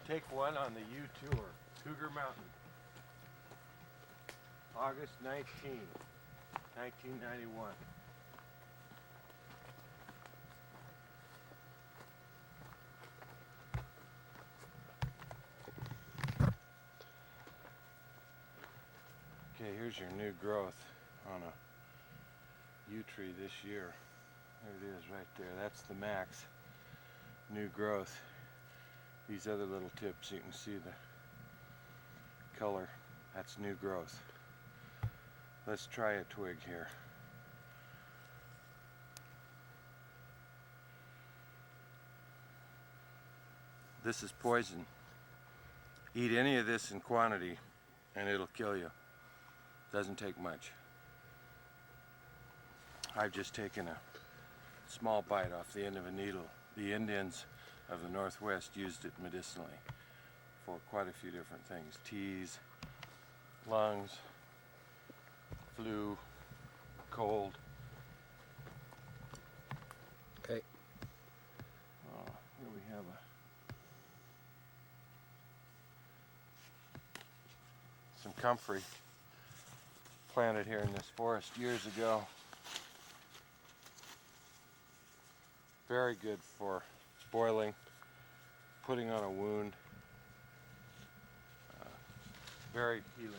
Take one on the U Tour, Cougar Mountain. August 19, 1991. Okay, here's your new growth on a yew tree this year. There it is right there. That's the max new growth. These other little tips, you can see the color. That's new growth. Let's try a twig here. This is poison. Eat any of this in quantity and it'll kill you. Doesn't take much. I've just taken a small bite off the end of a needle. The Indians of the Northwest used it medicinally for quite a few different things. Teas, lungs, flu, cold. Okay. Oh, here we have some comfrey planted here in this forest years ago. Very good for boiling, putting on a wound. Very healing.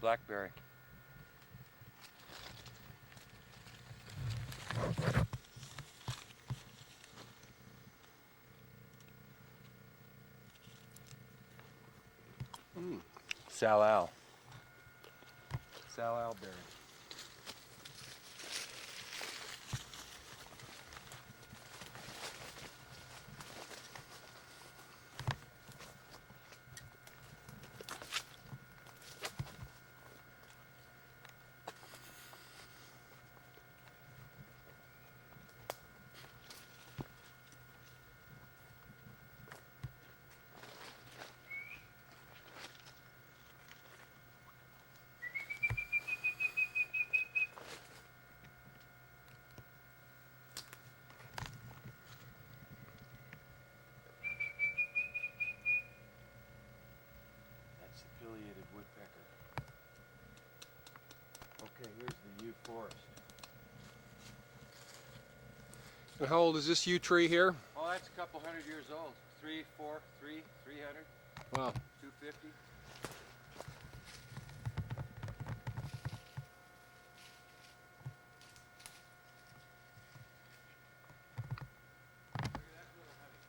Blackberry. Salal. Salal berry. Affiliated woodpecker. Okay, here's the yew forest. And how old is this yew tree here? Oh, that's a couple 100 years old. 300. Wow. 250. Look at that little honey.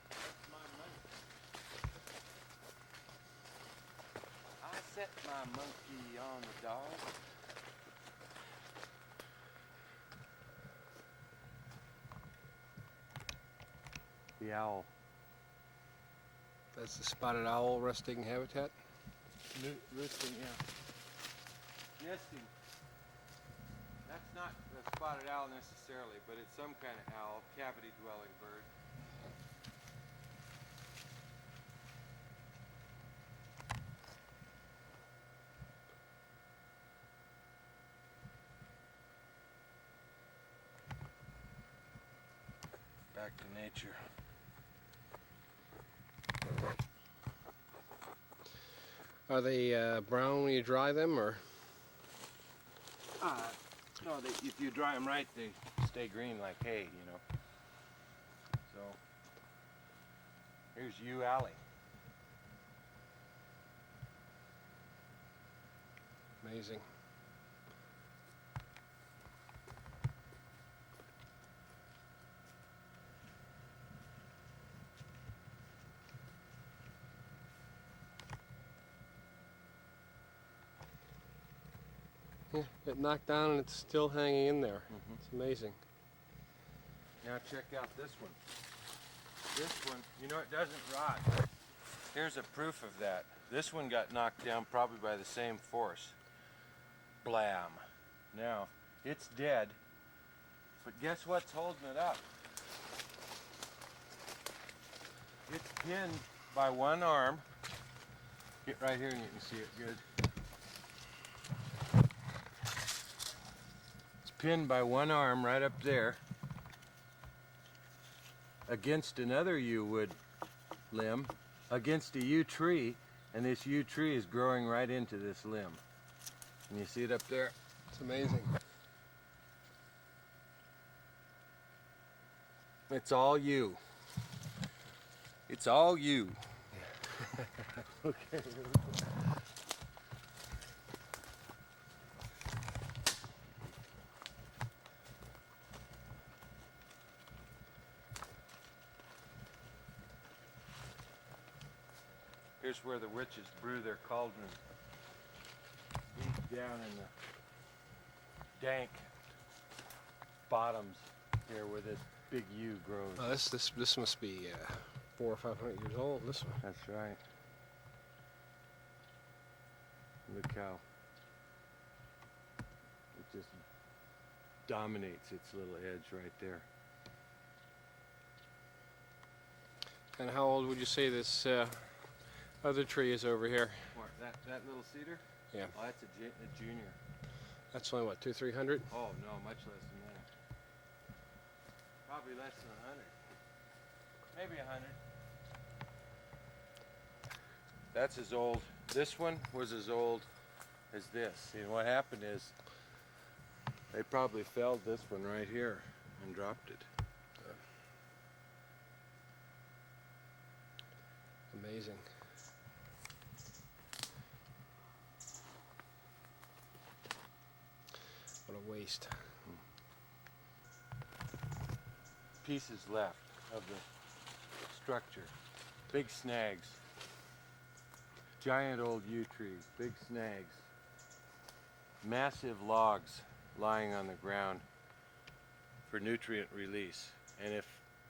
That's my money. I set my monkey on the dog. The owl. That's the spotted owl resting habitat. Roosting, yeah. Nesting. That's not the spotted owl necessarily, but it's some kind of owl, cavity-dwelling bird. Back to nature. Are they brown when you dry them, or? No, if you dry them right, they stay green like hay, you know. So, here's Yew Alley. Amazing. Yeah, it knocked down and it's still hanging in there. Mm-hmm. It's amazing. Now check out this one. This one, you know, it doesn't rot. Here's a proof of that. This one got knocked down probably by the same force. Blam. Now, it's dead, but guess what's holding it up? It's pinned by one arm Get right here and you can see it good. It's pinned by one arm right up there against another yew wood limb, against a yew tree, and this yew tree is growing right into this limb. Can you see it up there? It's amazing. It's all yew. It's all yew. Okay. Here's where the witches brew their cauldron. Deep down in the dank bottoms here where this big yew grows. Oh, this must be 400 or 500 years old. This one. That's right. Look how it just dominates its little edge right there. And how old would you say this other tree is over here? What, that little cedar? Yeah. Oh, that's a junior. That's only what, 200-300? Oh no, much less than that. Probably less than 100. Maybe 100. That's as old. This one was as old as this. And what happened is they probably felled this one right here and dropped it. Amazing. What a waste. Pieces left of the structure. Big snags. Giant old yew trees, big snags. Massive logs lying on the ground for nutrient release. And if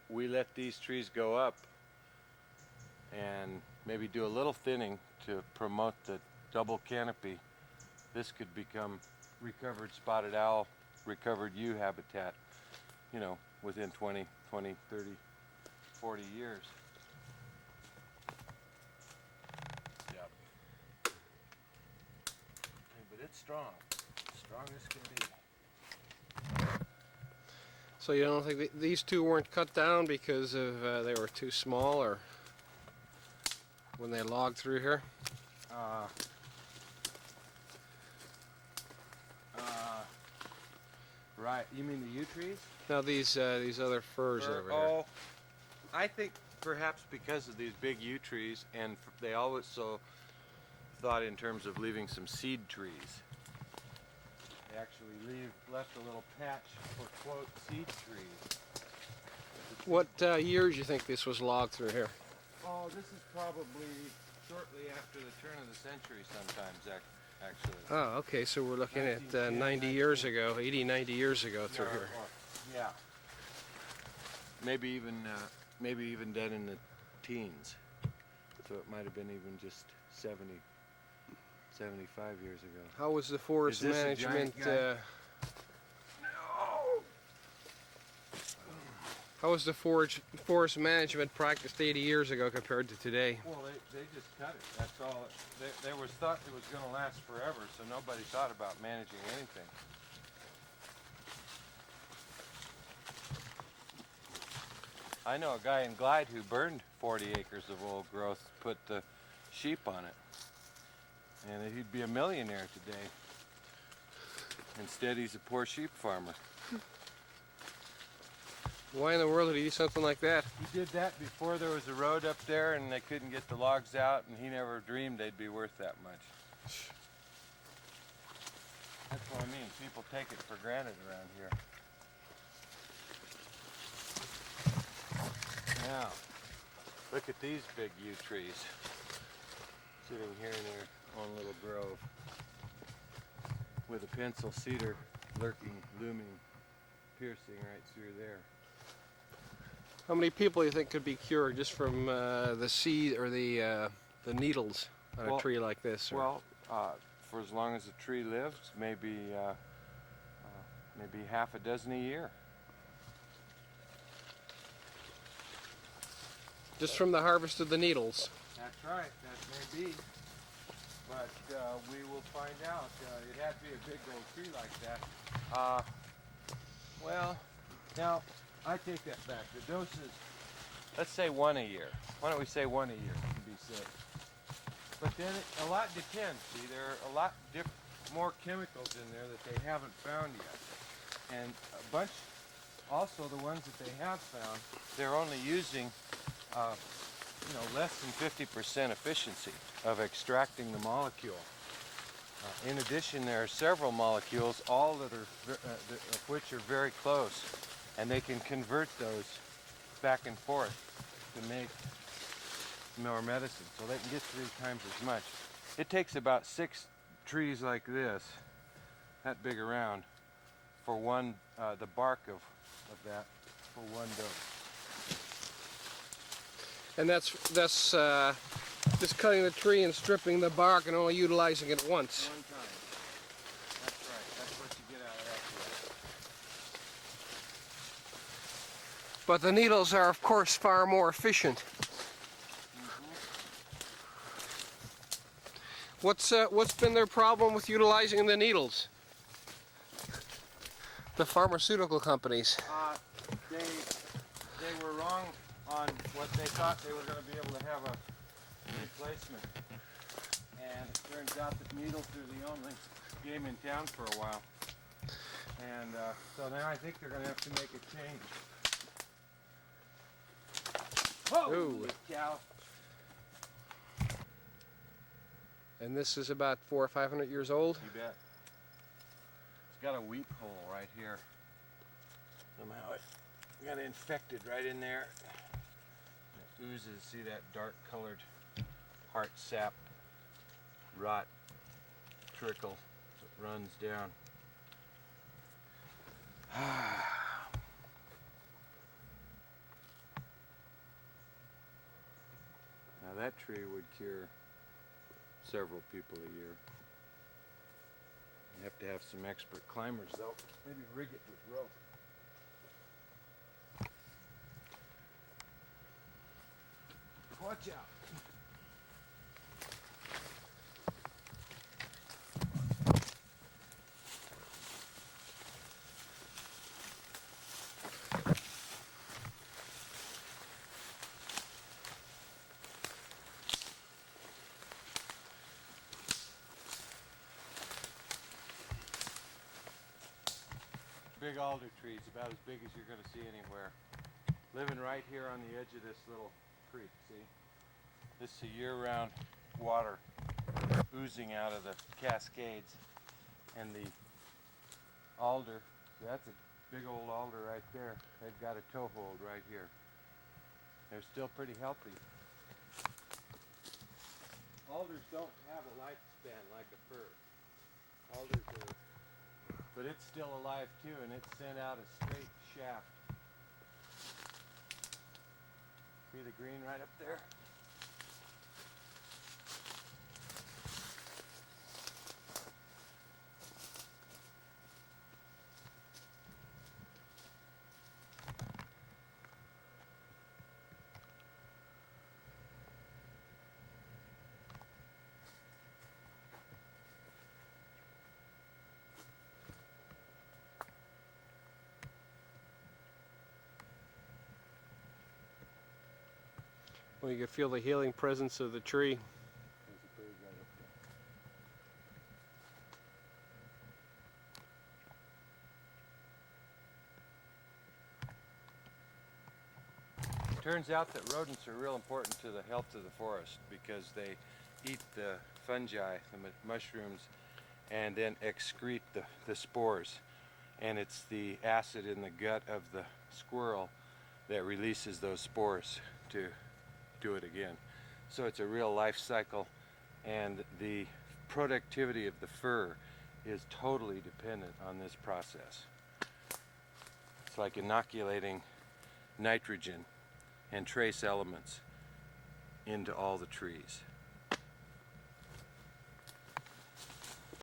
we let these trees go up and maybe do a little thinning to promote the double canopy, this could become recovered spotted owl, recovered yew habitat, you know, within 20, 30, 40 years. Yep. But it's strong. Strong as can be. So you don't think these two weren't cut down because of they were too small, or when they logged through here? Right. You mean the yew trees? Now these other firs over here. Oh, I think perhaps because of these big yew trees, and they always so thought in terms of leaving some seed trees. They actually left a little patch for quote seed trees. What years do you think this was logged through here? Oh, this is probably shortly after the turn of the century sometimes, actually. Oh, okay, so we're looking at 1910, 90 years ago, 80, 90 years ago through here. Yeah. Maybe even done in the teens. So it might have been even just 70, 75 years ago. How was the forest Is this a management? giant guy? How was the forest management practiced 80 years ago compared to today? Well, they just cut it. That's all. They was thought it was going to last forever, so nobody thought about managing anything. I know a guy in Glide who burned 40 acres of old growth, put the sheep on it, and he'd be a millionaire today. Instead, he's a poor sheep farmer. Why in the world did he do something like that? He did that before there was a road up there and they couldn't get the logs out, and he never dreamed they'd be worth that much. That's what I mean. People take it for granted around here. Now, look at these big yew trees sitting here in their own little grove with a pencil cedar lurking, looming, piercing right through there. How many people do you think could be cured just from the seed or the needles on a tree like this? Or? Well, for as long as the tree lives, maybe half a dozen a year. Just from the harvest of the needles? That's right. That may be. but we will find out. It had to be a big old tree like that. Well, now, I take that back. The doses, let's say 1 a year. Why don't we say 1 a year to be safe? But then a lot depends. See, there are a lot more chemicals in there that they haven't found yet. And a bunch, also the ones that they have found, they're only using less than 50% efficiency of extracting the molecule. In addition, there are several molecules, all that are, of which are very close, and they can convert those back and forth to make more medicine, so they can get 3 times as much. It takes about 6 trees like this, that big around, for one, the bark of that, for 1 dose. And that's just cutting the tree and stripping the bark and only utilizing it once. 1 time. That's right. That's what you get out of that. But the needles are, of course, far more efficient. What's been their problem with utilizing the needles? The pharmaceutical companies. They were wrong on what they thought they were going to be able to have a replacement, and it turns out that needles are the only game in town for a while, and so now I think they're going to have to make a change. Holy cow! And this is about 400 or 500 years old? You bet. It's got a weep hole right here. Somehow it got infected right in there. It oozes, see that dark colored heart sap rot trickle that runs down. Now that tree would cure several people a year. You have to have some expert climbers though. Maybe rig it with rope. Watch out. Big alder trees, about as big as you're going to see anywhere. Living right here on the edge of this little creek, see? This is a year-round water oozing out of the cascades. And the alder, see, that's a big old alder right there. They've got a toehold right here. They're still pretty healthy. Alders don't have a lifespan like a fir. Alders are, but it's still alive too, and it sent out a straight shaft. See the green right up there? Well, you can feel the healing presence of the tree. There's a bird right up there. It turns out that rodents are real important to the health of the forest because they eat the fungi, the mushrooms, and then excrete the spores. And it's the acid in the gut of the squirrel that releases those spores to do it again. So it's a real life cycle, and the productivity of the fir is totally dependent on this process. It's like inoculating nitrogen and trace elements into all the trees.